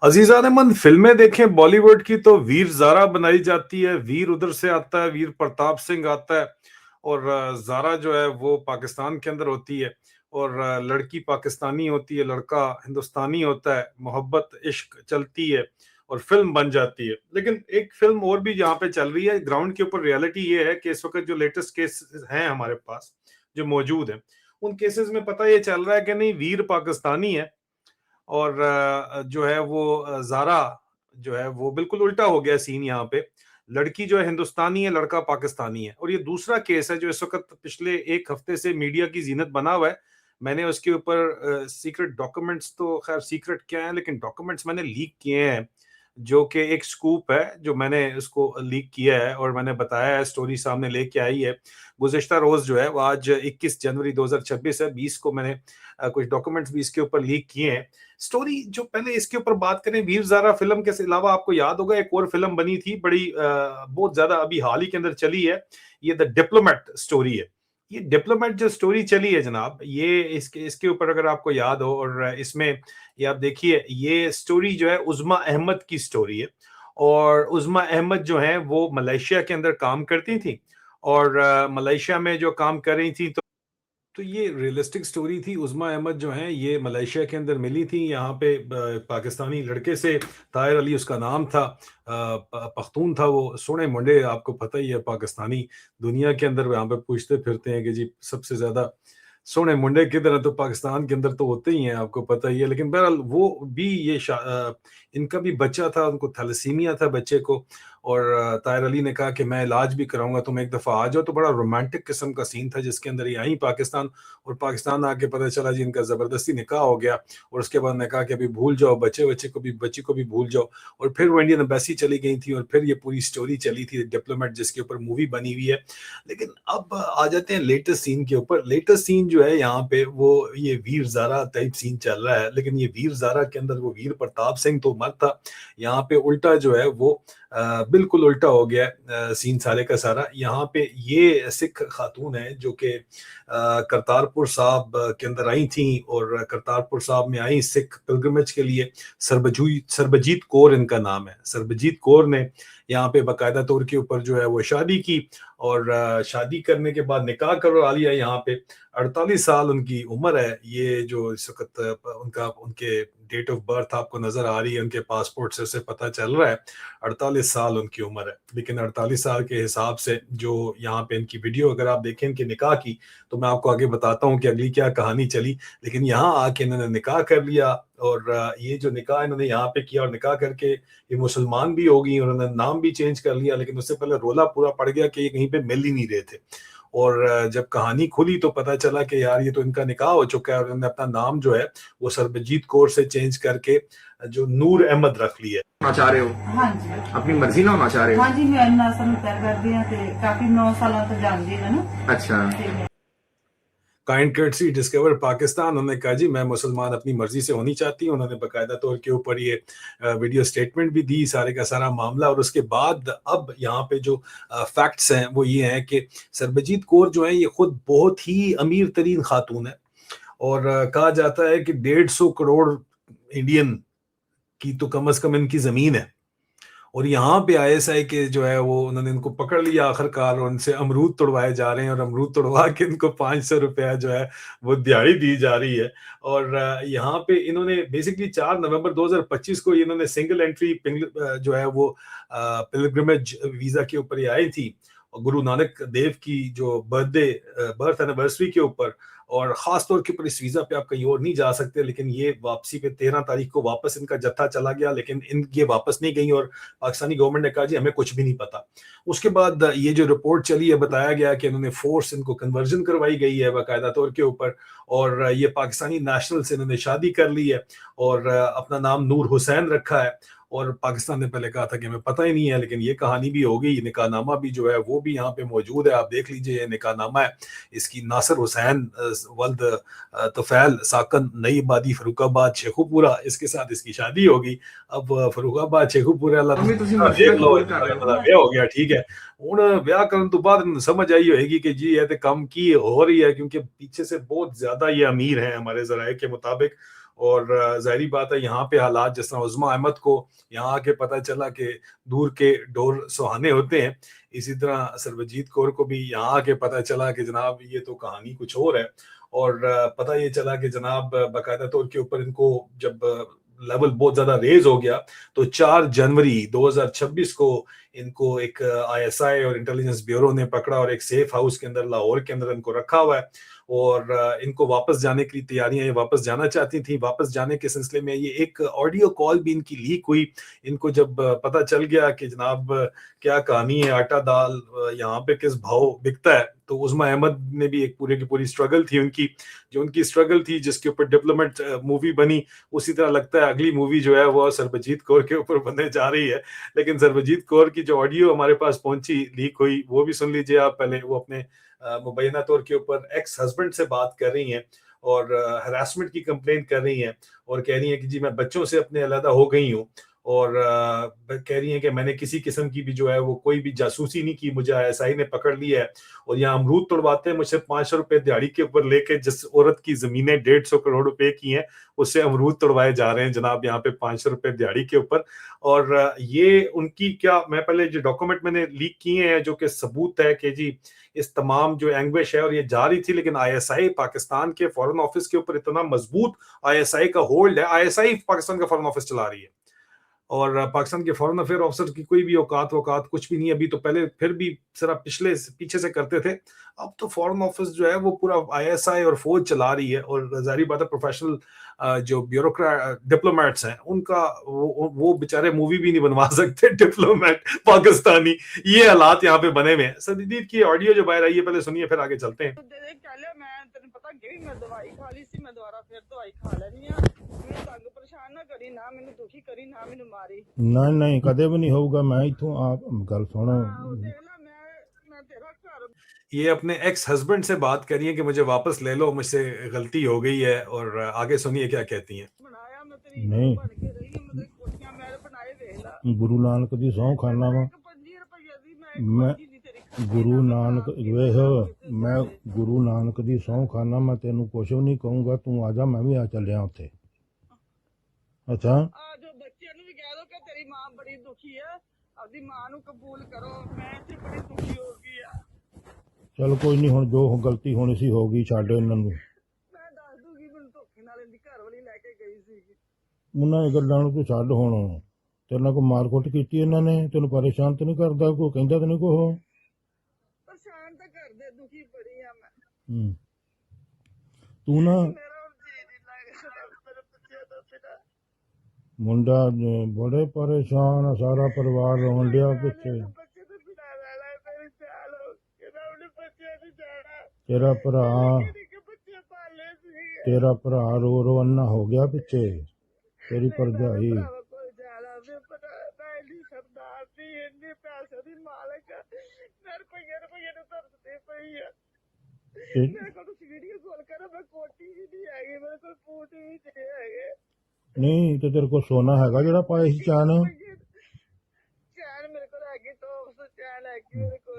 अजीजा Neyman फिल्में देखें बॉलीवुड की तो वीर ज़ारा बनाई जाती है। वीर उधर से आता है, वीर प्रताप सिंह आता है। और ज़ारा जो है वो पाकिस्तान के अंदर होती है। और लड़की पाकिस्तानी होती है, लड़का हिंदुस्तानी होता है। मोहब्बत इश्क चलती है और फिल्म बन जाती है। लेकिन एक फिल्म और भी यहाँ पे चल रही है ग्राउंड के ऊपर। रियलिटी ये है कि इस वक्त जो लेटेस्ट केस हैं हमारे पास, जो मौजूद हैं, उन केसेस में पता ये चल रहा है कि नहीं, वीर पाकिस्तानी है और जो है वो ज़ारा जो है वो बिल्कुल उल्टा हो गया सीन यहाँ पे। लड़की जो है हिंदुस्तानी है, लड़का पाकिस्तानी है। और ये दूसरा केस है जो इस वक़्त पिछले 1 हफ्ते से मीडिया की ज़ीनत बना हुआ है। मैंने उसके ऊपर सीक्रेट डॉक्यूमेंट्स, तो ख़ैर सीक्रेट क्या है, लेकिन डॉक्यूमेंट्स मैंने लीक किए हैं, जो कि एक स्कूप है जो मैंने उसको लीक किया है और मैंने बताया है, स्टोरी सामने लेके आई है। गुज़िश्ता रोज़ जो है वो आज 21 जनवरी 2026 है, 20 को मैंने कुछ डॉक्यूमेंट्स भी इसके ऊपर लीक किए हैं। स्टोरी जो पहले इसके ऊपर बात करें, वीर ज़ारा फिल्म के अलावा आपको याद होगा एक और फिल्म बनी थी बड़ी बहुत ज्यादा अभी हाल ही के अंदर चली है। ये द डिप्लोमेट स्टोरी है। ये डिप्लोमेट जो स्टोरी चली है जनाब, ये इसके इसके ऊपर अगर आपको याद हो, और इसमें ये आप देखिए, ये स्टोरी जो है उज़मा अहमद की स्टोरी है। और उज़मा अहमद जो है वो मलेशिया के अंदर काम करती थी। और मलेशिया में जो काम कर रही थी, तो ये रियलिस्टिक स्टोरी थी। उज़मा अहमद जो हैं ये मलेशिया के अंदर मिली थी यहाँ पे पाकिस्तानी लड़के से। ताहिर अली उसका नाम था। पख्तून था वो। सोने मुंडे, आपको पता ही है, पाकिस्तानी दुनिया के अंदर यहाँ पे पूछते फिरते हैं कि जी सबसे ज्यादा सोने मुंडे किधर है, तो पाकिस्तान के अंदर तो होते ही हैं, आपको पता ही है। लेकिन बहरहाल वो भी इनका भी बच्चा था, उनको थैलेसीमिया था बच्चे को। और ताहिर अली ने कहा कि मैं इलाज भी कराऊंगा, तुम एक दफ़ा आ जाओ। तो बड़ा रोमांटिक किस्म का सीन था जिसके अंदर ये आई पाकिस्तान। और पाकिस्तान आके पता चला जी इनका ज़बरदस्ती निकाह हो गया। और उसके बाद ने कहा कि अभी भूल जाओ, बच्ची को भी भूल जाओ। और फिर वो इंडियन एम्बेसी चली गई थी और फिर ये पूरी स्टोरी चली थी डिप्लोमेट, जिसके ऊपर मूवी बनी हुई है। लेकिन अब आ जाते हैं लेटेस्ट सीन के ऊपर। लेटेस्ट सीन जो है यहाँ पे वो ये वीर ज़ारा टाइप सीन चल रहा है। लेकिन ये वीर ज़ारा के अंदर वो वीर प्रताप सिंह तो मत था। यहाँ पे उल्टा जो है वो बिल्कुल उल्टा हो गया सीन सारे का सारा। यहाँ पे ये सिख खातून है जो कि करतारपुर साहब के अंदर आई थी। और करतारपुर साहब में आई सिख पिलग्रिमेज के लिए। सरबजीत कौर इनका नाम है। सरबजीत कौर ने यहाँ पे बाकायदा तौर के ऊपर जो है वो शादी की। और शादी करने के बाद निकाह करवा लिया यहाँ पे। 48 साल उनकी उम्र है। ये जो इस वक्त उनका उनके डेट ऑफ बर्थ आपको नजर आ रही है, उनके पासपोर्ट से पता चल रहा है 48 साल उनकी उम्र है। लेकिन 48 साल के हिसाब से जो यहाँ पे इनकी वीडियो अगर आप देखें इनके निकाह की, तो मैं आपको आगे बताता हूँ कि अगली क्या कहानी चली। लेकिन यहाँ आके इन्होंने निकाह कर लिया। और ये जो निकाह इन्होंने यहाँ पे किया, और निकाह करके ये मुसलमान भी हो गई, उन्होंने नाम भी चेंज कर लिया। लेकिन उससे पहले रोला पूरा पड़ गया कि ये कहीं पे मिल ही नहीं रहे थे। और जब कहानी खुली तो पता चला कि यार ये तो इनका निकाह हो चुका है। और उन्होंने अपना नाम जो है वो सरबजीत कौर से चेंज करके जो नूर अहमद रख लिया है। होना चाह रहे हो? हाँ जी। अपनी मर्जी ना होना चाह रहे हो? हाँ जी, मैं नासन प्यार करती हूँ ते काफी 9 सालों तो जानती है ना। अच्छा। काइंड कर्टसी डिस्कवर पाकिस्तान, उन्होंने कहा जी मैं मुसलमान अपनी मर्जी से होनी चाहती हूँ। उन्होंने बाकायदा तौर के ऊपर ये वीडियो स्टेटमेंट भी दी, सारे का सारा मामला। और उसके बाद अब यहाँ पे जो फैक्ट्स हैं वो ये हैं कि सरबजीत कौर जो है ये खुद बहुत ही अमीर तरीन खातून है। और कहा जाता है कि 150 करोड़ इंडियन की तो कम से कम इनकी जमीन है। और यहाँ पे आईएसआई के जो है वो उन्होंने इनको पकड़ लिया आखिरकार, और उनसे अमरूद तोड़वाए जा रहे हैं। और अमरूद तोड़वा के इनको 500 रुपया जो है वो दिहाड़ी दी जा रही है। और यहाँ पे इन्होंने बेसिकली 4 नवंबर 2025 को इन्होंने सिंगल एंट्री जो है वो पिलग्रिमेज वीजा के ऊपर ही आई थी, और गुरु नानक देव की जो बर्थ एनिवर्सरी के ऊपर। और खास तौर के ऊपर इस वीजा पे आप कहीं और नहीं जा सकते। लेकिन ये वापसी पे 13 तारीख को वापस इनका जत्था चला गया, लेकिन ये वापस नहीं गई। और पाकिस्तानी गवर्नमेंट ने कहा जी हमें कुछ भी नहीं पता। उसके बाद ये जो रिपोर्ट चली है, बताया गया कि इन्होंने फोर्स इनको कन्वर्जन करवाई गई है बाकायदा तौर के ऊपर। और ये पाकिस्तानी नेशनल से इन्होंने शादी कर ली है। और अपना नाम नूर हुसैन रखा है। और पाकिस्तान ने पहले कहा था कि हमें पता ही नहीं है, लेकिन ये कहानी भी हो गई। निकाहनामा भी जो है वो भी यहाँ पे मौजूद है, आप देख लीजिए। ये निकाहनामा है इसकी। नासिर हुसैन वल्द तुफैल साकन नई आबादी फरुखाबाद शेखुपुरा, इसके साथ इसकी शादी होगी। अब फरुखाबाद शेखुपुरा देख लो, ब्याह हो गया, ठीक है। ਹੁਣ ਵਿਆਹ ਕਰਨ ਤੋਂ ਬਾਅਦ समझ आई होगी कि जी ये तो कम की हो रही है, क्योंकि पीछे से बहुत ज्यादा ये अमीर है हमारे जराये के मुताबिक। और जाहिर बात है यहाँ पे हालात जिस तरह उज़्मा अहमद को यहाँ आके पता चला कि दूर के डोर सुहाने होते हैं, इसी तरह सरबजीत कौर को भी यहाँ आके पता चला कि जनाब ये तो कहानी कुछ और है। और पता ये चला कि जनाब बाकायदा तौर के ऊपर इनको जब लेवल बहुत ज्यादा रेज हो गया तो 4 जनवरी 2026 को इनको एक आईएसआई और इंटेलिजेंस ब्यूरो ने पकड़ा और एक सेफ हाउस के अंदर लाहौर के अंदर इनको रखा हुआ है। और इनको वापस जाने की तैयारियां, ये वापस जाना चाहती थी। वापस जाने के सिलसिले में ये एक ऑडियो कॉल भी इनकी लीक हुई। इनको जब पता चल गया कि जनाब क्या कहानी है, आटा दाल यहाँ पे किस भाव बिकता है, तो उज़्मा अहमद ने भी एक पूरी की पूरी स्ट्रगल थी उनकी, जो उनकी स्ट्रगल थी जिसके ऊपर डिप्लोमेट मूवी बनी, उसी तरह लगता है अगली मूवी जो है वो सरबजीत कौर के ऊपर बनने जा रही है। लेकिन सरबजीत कौर की जो ऑडियो हमारे पास पहुंची, लीक हुई, वो भी सुन लीजिए आप पहले। वो अपने मुबैना तौर के ऊपर एक्स हस्बैंड से बात कर रही हैं और हरासमेंट की कंप्लेंट कर रही हैं और कह रही हैं कि जी मैं बच्चों से अपने अलग हो गई हूँ और कह रही हैं कि मैंने किसी किस्म की भी जो है वो कोई भी जासूसी नहीं की, मुझे आईएसआई ने पकड़ लिया है और यहाँ अमरूद तोड़वाते हैं मुझसे 500 रुपए दिहाड़ी के ऊपर लेके। जिस औरत की जमीनें 150 करोड़ रुपए की हैं उससे अमरूद तोड़वाए जा रहे हैं जनाब यहाँ पे 500 रुपए दिहाड़ी के ऊपर। और ये उनकी क्या, मैं पहले जो डॉक्यूमेंट मैंने लीक किए हैं जो कि सबूत है कि जी इस तमाम जो एंग्विश है और ये जा रही थी, लेकिन आईएसआई पाकिस्तान के फॉरेन ऑफिस के ऊपर इतना मजबूत आईएसआई का होल्ड है, आईएसआई पाकिस्तान का फॉरेन ऑफिस चला रही है और पाकिस्तान के फॉरेन अफेयर ऑफिसर की कोई भी औकात वकात कुछ भी नहीं है। अभी तो पहले फिर भी जरा पीछे से करते थे, अब तो फॉरेन ऑफिस जो है वो पूरा आईएसआई और फौज चला रही है। और जाहिर बात है प्रोफेशनल जो ब्यूरोक्रेट डिप्लोमेट्स हैं उनका वो बेचारे मूवी भी नहीं बनवा सकते डिप्लोमेट पाकिस्तानी। ये हालात यहाँ पे बने हुए हैं। सदीद की ऑडियो जो बाहर आई है पहले सुनिए फिर आगे चलते हैं। मैं दवाई खा ली सी, मैं दोबारा फिर दवाई खा लेनी है। मैं तंग परेशान ना करी, ना मैंने दुखी करी, ना मैंने मारी। नहीं नहीं कदे भी नहीं होगा। मैं इथों आप गल सुनो, मैं तेरा घर ये अपने एक्स हस्बैंड से बात करी है कि मुझे वापस ले लो, मुझसे गलती हो गई है। और आगे सुनिए क्या कहती हैं। बनाया मैं तेरी नहीं बन के रही है, मतलब कोठियां मैं बनाए वेला गुरु नानक दी सौं खाना वा 25 रुपए दी मैं मैं गुरु नानक वेह मैं गुरु नानक दी सौं खाना। मैं तेनू कुछ भी नहीं कहूंगा, तू आ जा, मैं भी आ चलिया उत्थे। अच्छा जो बच्चे भी कह दो कि तेरी मां बड़ी दुखी है, अपनी मां नू कबूल करो। मैं ते बड़ी दुखी हो गई है। चल कोई नहीं, हुण जो गलती होनी सी हो गई, छड्ड इन्हां नू। मैं दस दूंगी, मैं धोखे नाल इंदी घर वाली लेके गई सी। उन्हां गल्लां नू तू छड्ड। हुण तेरे नाल कोई मारकुट कीती इन्हां ने? तेनू परेशान तो नहीं करदा? कोई कहंदा तो नहीं कुछ? परेशान तो कर दे, दुखी बड़ी है मैं। तू ना मेरा जी नहीं लगदा मेरे बच्चे तो बिना। मुंडा बड़े परेशान है, सारा परिवार रोन डिया पिछे। बच्चे तो बिना रहना है, मेरी चाल हो कि ना अपने बच्चे नहीं जाना। तेरा भरा बच्चे पाले सी, तेरा भरा रो रो अन्ना हो गया पिछे। तेरी भरजाई कोई जाना मैं पहली सरदार थी, इन्नी पैसे दी मालिक है। मेरे रुपये तो तरसती पई है। मेरे को तो वीडियो कॉल करो, मैं कोटी ही नहीं हैगी, मेरे को पूछ ही नहीं हैगे। नहीं तो तेरे को सोना हैगा जेड़ा पाया सी चान? चैन मेरे को हैगी, तो उस चैन हैगी मेरे को।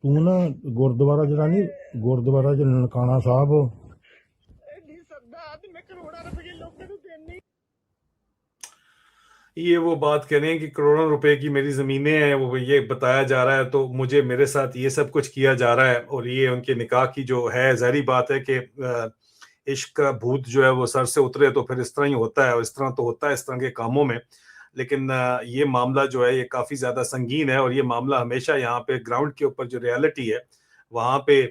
तू ना गुरुद्वारा जेड़ा नहीं, गुरुद्वारा च ननकाना साहब, इन्नी सरदार थी, मैं करोड़ों रुपये लोगों को देनी। ये वो बात कह रहे हैं कि करोड़ों रुपए की मेरी जमीनें हैं, वो ये बताया जा रहा है, तो मुझे मेरे साथ ये सब कुछ किया जा रहा है। और ये उनके निकाह की जो है, जाहिर बात है कि इश्क का भूत जो है वो सर से उतरे तो फिर इस तरह ही होता है, और इस तरह तो होता है इस तरह के कामों में। लेकिन ये मामला जो है ये काफ़ी ज़्यादा संगीन है और ये मामला हमेशा यहाँ पे ग्राउंड के ऊपर जो रियलिटी है वहाँ पे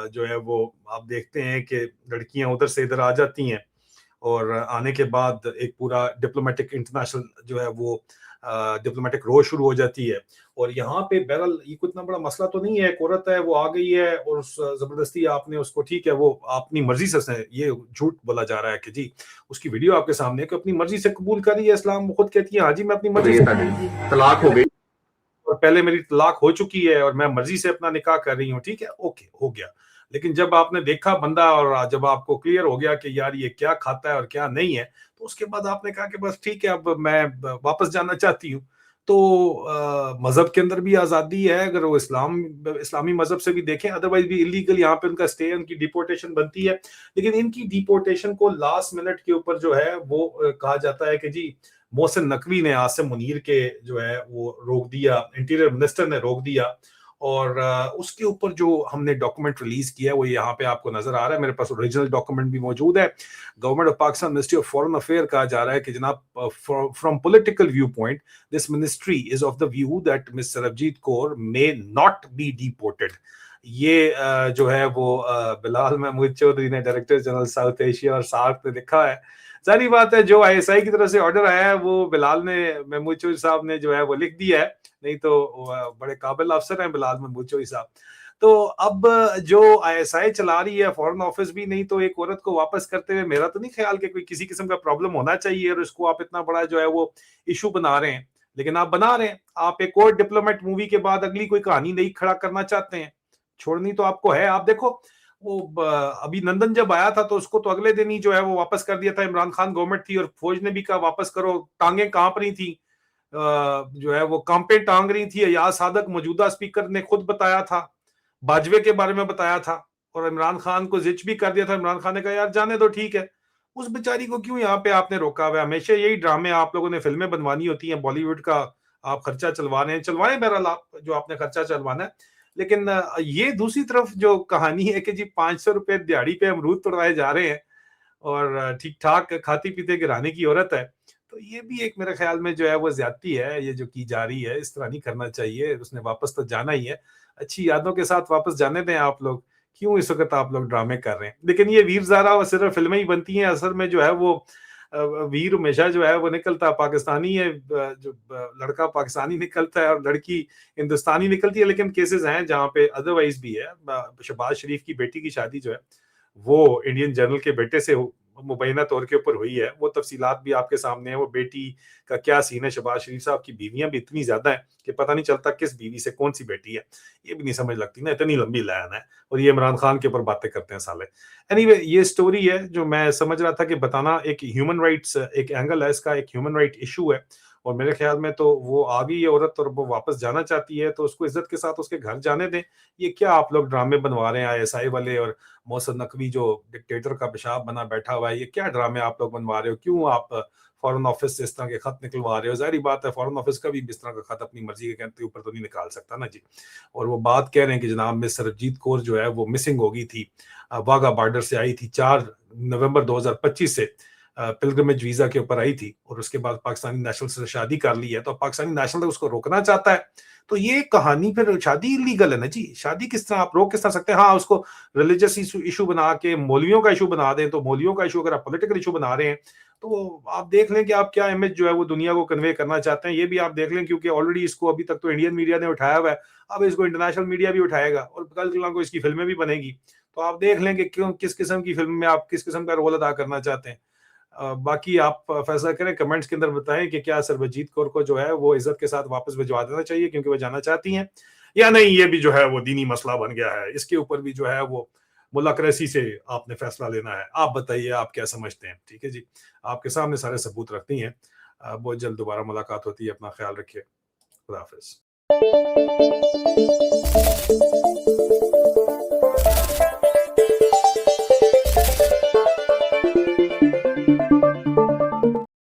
जो है वो आप देखते हैं कि लड़कियाँ उधर से इधर आ जाती हैं और आने के बाद एक पूरा डिप्लोमेटिक इंटरनेशनल जो है वो डिप्लोमेटिक रो शुरू हो जाती है। और यहाँ पे बहरहाल ये कोई इतना बड़ा मसला तो नहीं है, एक औरत है वो आ गई है और जबरदस्ती आपने उसको, ठीक है वो अपनी मर्जी से, ये झूठ बोला जा रहा है कि जी उसकी वीडियो आपके सामने है कि अपनी मर्जी से कबूल कर रही है इस्लाम। वो खुद कहती है हाँ जी मैं अपनी मर्जी से, तलाक हो गई और पहले मेरी तलाक हो चुकी है और मैं मर्जी से अपना निकाह कर रही हूँ, ठीक है ओके हो गया। लेकिन जब आपने देखा बंदा और जब आपको क्लियर हो गया कि यार ये क्या खाता है और क्या नहीं है, तो उसके बाद आपने कहा कि बस ठीक है अब मैं वापस जाना चाहती हूँ। तो मजहब के अंदर भी आजादी है, अगर वो इस्लामी मजहब से भी देखें, अदरवाइज भी इलीगल यहाँ पे उनका स्टे, उनकी डिपोर्टेशन बनती है। लेकिन इनकी डिपोर्टेशन को लास्ट मिनट के ऊपर जो है वो कहा जाता है कि जी मोहसिन नकवी ने आसिम मुनीर के जो है वो रोक दिया, इंटीरियर मिनिस्टर ने रोक दिया। और उसके ऊपर जो हमने डॉक्यूमेंट रिलीज किया है वो यहाँ पे आपको नजर आ रहा है, मेरे पास ओरिजिनल डॉक्यूमेंट भी मौजूद है। Government of Pakistan ministry of foreign affair कहा जा रहा है कि जनाब from political view point this ministry is of the view that miss Sarabjit Kaur may not be deported. ये जो है वो बिलाल महमूद चौधरी ने, डायरेक्टर जनरल साउथ एशिया और सार्क ने लिखा है। सारी बात है, जो आईएसआई की तरफ से ऑर्डर आया है वो बिलाल ने, महमूद चौधरी साहब ने जो है वो लिख दिया है, नहीं तो बड़े काबिल अफसर हैं बिलाल महमूद चौधरी साहब। तो अब जो आईएसआई चला रही है, फॉरेन ऑफिस भी नहीं तो एक औरत को वापस करते हुए मेरा तो नहीं ख्याल कि कोई किसी किस्म का प्रॉब्लम होना चाहिए, और इसको आप इतना बड़ा जो है वो इशू बना रहे हैं। लेकिन आप बना रहे हैं, आप एक और डिप्लोमेट मूवी के बाद अगली कोई कहानी नहीं खड़ा करना चाहते हैं, छोड़नी तो आपको है। आप देखो वो अभिनंदन जब आया था तो उसको तो अगले दिन ही जो है वो वापस कर दिया था, इमरान खान गवर्नमेंट थी और फौज ने भी कहा वापस करो, टांगे कांप रही थी, जो है वो कांपे टांग रही थी। अयाज सादक मौजूदा स्पीकर ने खुद बताया था, बाजवे के बारे में बताया था, और इमरान खान को जिच भी कर दिया था। इमरान खान ने कहा यार जाने दो, ठीक है। उस बेचारी को क्यों यहाँ पे आपने रोका हुआ है? हमेशा यही ड्रामे आप लोगों ने फिल्में बनवानी होती हैं, बॉलीवुड का आप खर्चा चलवा रहे हैं, चलवाएं बहरहाल आप जो आपने खर्चा चलवाना है। लेकिन ये दूसरी तरफ जो कहानी है कि जी 500 रुपए दिहाड़ी पे अमरूद तोड़वाए जा रहे हैं और ठीक ठाक खाती पीते गिराने की औरत है, तो ये भी एक मेरे ख्याल में जो है वो ज्यादती है, ये जो की जा रही है, इस तरह नहीं करना चाहिए। उसने वापस तो जाना ही है, अच्छी यादों के साथ वापस जाने दें आप लोग, क्यों इस वक्त आप लोग ड्रामे कर रहे हैं। लेकिन ये वीर ज़ारा और सिर्फ फिल्में ही बनती हैं, असल में जो है वो वीर हमेशा जो है वो निकलता पाकिस्तानी है, जो लड़का पाकिस्तानी निकलता है और लड़की हिंदुस्तानी निकलती है। लेकिन केसेस हैं जहाँ पे अदरवाइज भी है। शहबाज शरीफ की बेटी की शादी जो है वो इंडियन जनरल के बेटे से मुबैना तौर के ऊपर हुई है, वो तफसीलात भी आपके सामने है। वो बेटी का क्या सीन है, शहबाज शरीफ साहब की बीवियां भी इतनी ज्यादा है कि पता नहीं चलता किस बीवी से कौन सी बेटी है, ये भी नहीं समझ लगती ना, इतनी लंबी लाइन है। और ये इमरान खान के ऊपर बातें करते हैं साले। एनीवे, ये स्टोरी है जो मैं समझ रहा था कि बताना, एक ह्यूमन राइट्स एक एंगल है इसका, एक ह्यूमन राइट इशू है। और मेरे ख्याल में तो वो आ गई है औरत और वो वापस जाना चाहती है, तो उसको इज्जत के साथ उसके घर जाने दें। ये क्या आप लोग ड्रामे बनवा रहे हैं आईएसआई वाले, और मोहसिन नकवी जो डिक्टेटर का पेशाब बना बैठा हुआ है, ये क्या ड्रामे आप लोग बनवा रहे हो? क्यों आप फॉरेन ऑफिस से इस तरह के खत निकलवा रहे हो? जाहिर बात है फॉरेन ऑफिस का भी इस तरह का खत अपनी मर्जी के ऊपर तो नहीं निकाल सकता ना जी। और वो बात कह रहे हैं कि जनाब मिस सरबजीत कौर जो है वो मिसिंग हो गई थी, वाघा बॉर्डर से आई थी 4 नवंबर 2025 से, पिलग्रिमेज वीजा के ऊपर आई थी, और उसके बाद पाकिस्तानी नेशनल से शादी कर ली है, तो पाकिस्तानी नेशनल उसको रोकना चाहता है। तो ये कहानी, फिर शादी इलीगल है ना जी, शादी किस तरह आप रोक किस तरह सकते हैं? हाँ, उसको रिलीजियस इशू बना के मौलवियों का इशू बना दें, तो मौलवियों का इशू अगर आप पॉलिटिकल इशू बना रहे हैं तो आप देख लें कि आप क्या इमेज जो है वो दुनिया को कन्वे करना चाहते हैं। ये भी आप देख लें, क्योंकि ऑलरेडी इसको अभी तक तो इंडियन मीडिया ने उठाया हुआ है, अब इसको इंटरनेशनल मीडिया भी उठाएगा और कल को इसकी फिल्में भी बनेगी। तो आप देख लें कि क्यों, किस किस्म की फिल्म में आप किस किस्म का रोल अदा करना चाहते हैं। बाकी आप फैसला करें, कमेंट्स के अंदर बताएं कि क्या सरबजीत कौर को जो है वो इज्जत के साथ वापस भिजवा देना चाहिए क्योंकि वो जाना चाहती हैं, या नहीं ये भी जो है वो दीनी मसला बन गया है, इसके ऊपर भी जो है वो मुलाकरसी से आपने फैसला लेना है। आप बताइए आप क्या समझते हैं? ठीक है जी, आपके सामने सारे सबूत रखती हैं। बहुत जल्द दोबारा मुलाकात होती है, अपना ख्याल रखिए, खुदा हाफिज।